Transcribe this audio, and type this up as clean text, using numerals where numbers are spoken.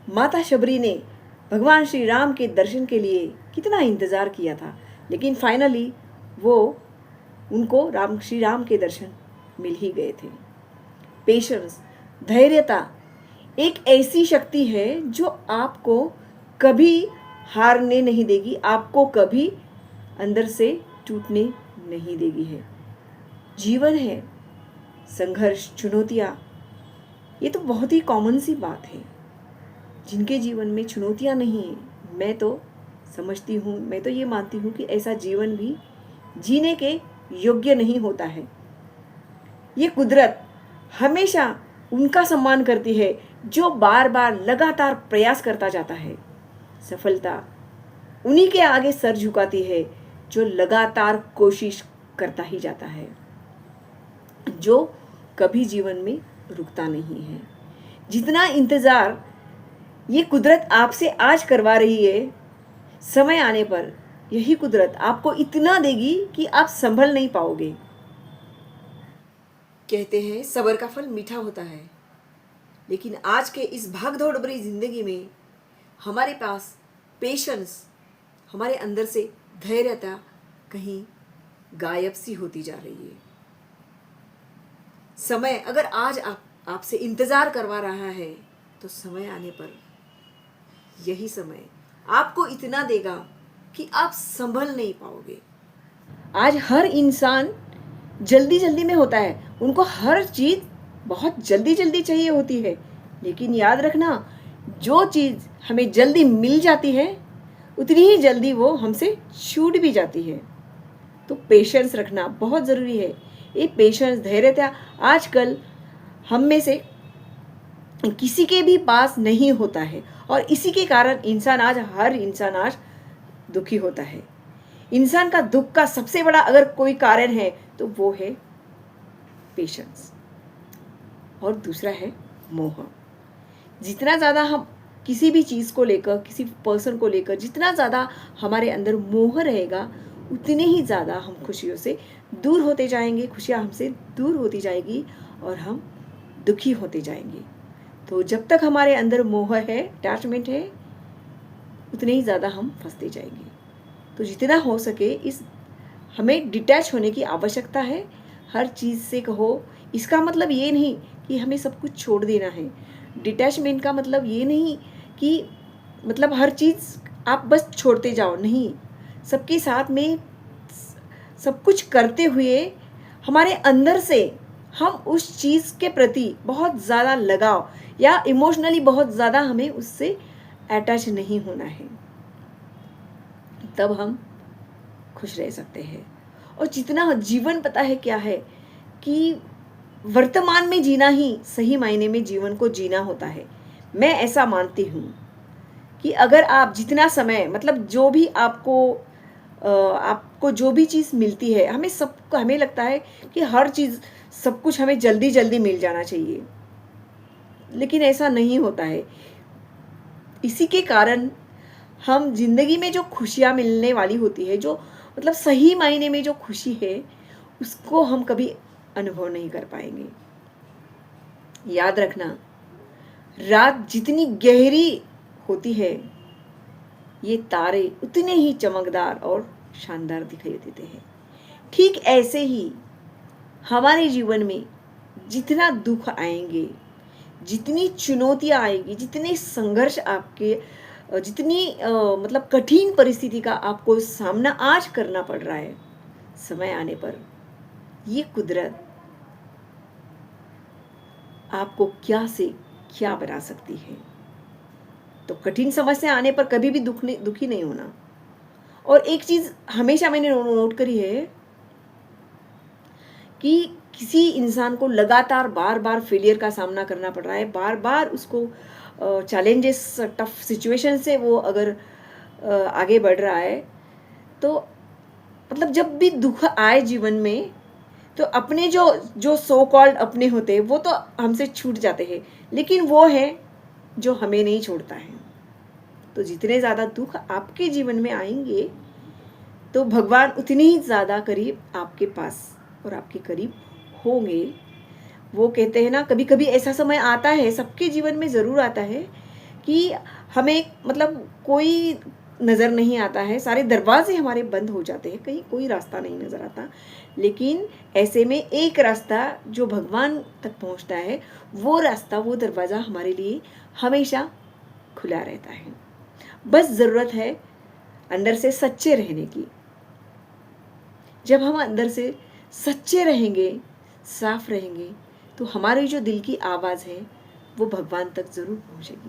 माता शबरी ने भगवान श्री राम के दर्शन के लिए कितना इंतज़ार किया था, लेकिन फाइनली वो उनको श्री राम के दर्शन मिल ही गए थे। पेशेंस, धैर्यता एक ऐसी शक्ति है जो आपको कभी हारने नहीं देगी, आपको कभी अंदर से टूटने नहीं देगी है। जीवन है, संघर्ष, चुनौतियाँ, ये तो बहुत ही कॉमन सी बात है। जिनके जीवन में चुनौतियाँ नहीं है, मैं तो समझती हूँ, मैं तो ये मानती हूँ कि ऐसा जीवन भी जीने के योग्य नहीं होता है। ये कुदरत हमेशा उनका सम्मान करती है जो बार बार लगातार प्रयास करता जाता है। सफलता उन्हीं के आगे सर झुकाती है जो लगातार कोशिश करता ही जाता है, जो कभी जीवन में रुकता नहीं है। जितना इंतज़ार ये कुदरत आपसे आज करवा रही है, समय आने पर यही कुदरत आपको इतना देगी कि आप संभल नहीं पाओगे। कहते हैं सब्र का फल मीठा होता है, लेकिन आज के इस भागदौड़ भरी जिंदगी में हमारे पास पेशेंस, हमारे अंदर से धैर्यता कहीं गायब सी होती जा रही है। समय अगर आज आपसे इंतज़ार करवा रहा है, तो समय आने पर यही समय आपको इतना देगा कि आप संभल नहीं पाओगे। आज हर इंसान जल्दी जल्दी में होता है, उनको हर चीज़ बहुत जल्दी जल्दी चाहिए होती है, लेकिन याद रखना, जो चीज़ हमें जल्दी मिल जाती है उतनी ही जल्दी वो हमसे छूट भी जाती है। तो पेशेंस रखना बहुत ज़रूरी है। ये पेशेंस, धैर्यता आजकल हम में से किसी के भी पास नहीं होता है, और इसी के कारण हर इंसान आज दुखी होता है। इंसान का दुख का सबसे बड़ा अगर कोई कारण है तो वो है पेशेंस, और दूसरा है मोह। जितना ज़्यादा हम किसी भी चीज़ को लेकर, किसी पर्सन को लेकर जितना ज़्यादा हमारे अंदर मोह रहेगा, उतने ही ज़्यादा हम खुशियों से दूर होते जाएंगे, खुशियाँ हमसे दूर होती जाएगी और हम दुखी होते जाएंगे। तो जब तक हमारे अंदर मोह है, अटैचमेंट है, उतने ही ज़्यादा हम फंसते जाएंगे। तो जितना हो सके हमें डिटैच होने की आवश्यकता है हर चीज़ से। कहो, इसका मतलब ये नहीं कि हमें सब कुछ छोड़ देना है। डिटैचमेंट का मतलब ये नहीं कि मतलब हर चीज़ आप बस छोड़ते जाओ, नहीं। सबके साथ में सब कुछ करते हुए हमारे अंदर से हम उस चीज़ के प्रति बहुत ज़्यादा लगाव या इमोशनली बहुत ज़्यादा हमें उससे अटैच नहीं होना है, तब हम खुश रह सकते हैं। और जितना जीवन पता है क्या है कि वर्तमान में जीना ही सही मायने में जीवन को जीना होता है। मैं ऐसा मानती हूँ कि अगर आप जितना समय मतलब जो भी आपको जो भी चीज़ मिलती है, हमें लगता है कि हर चीज़ सब कुछ हमें जल्दी जल्दी मिल जाना चाहिए, लेकिन ऐसा नहीं होता है। इसी के कारण हम जिंदगी में जो खुशियाँ मिलने वाली होती है, जो मतलब सही मायने में जो खुशी है, उसको हम कभी अनुभव नहीं कर पाएंगे। याद रखना, रात जितनी गहरी होती है, ये तारे उतने ही चमकदार और शानदार दिखाई देते हैं। ठीक ऐसे ही हमारे जीवन में जितना दुख आएंगे, जितनी चुनौतियाँ आएगी, जितने संघर्ष जितनी मतलब कठिन परिस्थिति का आपको सामना आज करना पड़ रहा है, समय आने पर ये कुदरत आपको क्या से क्या बना सकती है। तो कठिन समस्या आने पर कभी भी दुखी नहीं होना। और एक चीज़ हमेशा मैंने नोट करी है कि किसी इंसान को लगातार बार बार फेलियर का सामना करना पड़ रहा है, बार बार उसको चैलेंजेस, टफ सिचुएशन से वो अगर आगे बढ़ रहा है, तो मतलब जब भी दुख आए जीवन में, तो अपने जो सो कॉल्ड अपने होते हैं वो तो हमसे छूट जाते हैं, लेकिन वो है जो हमें नहीं छोड़ता है। तो जितने ज़्यादा दुख आपके जीवन में आएंगे, तो भगवान उतनी ही ज़्यादा करीब आपके पास और आपके करीब होंगे। वो कहते हैं ना, कभी कभी ऐसा समय आता है, सबके जीवन में ज़रूर आता है, कि हमें मतलब कोई नज़र नहीं आता है, सारे दरवाजे हमारे बंद हो जाते हैं, कहीं कोई रास्ता नहीं नज़र आता। लेकिन ऐसे में एक रास्ता जो भगवान तक पहुंचता है, वो रास्ता, वो दरवाज़ा हमारे लिए हमेशा खुला रहता है। बस ज़रूरत है अंदर से सच्चे रहने की। जब हम अंदर से सच्चे रहेंगे, साफ रहेंगे, तो हमारी जो दिल की आवाज़ है वो भगवान तक ज़रूर पहुंचेगी।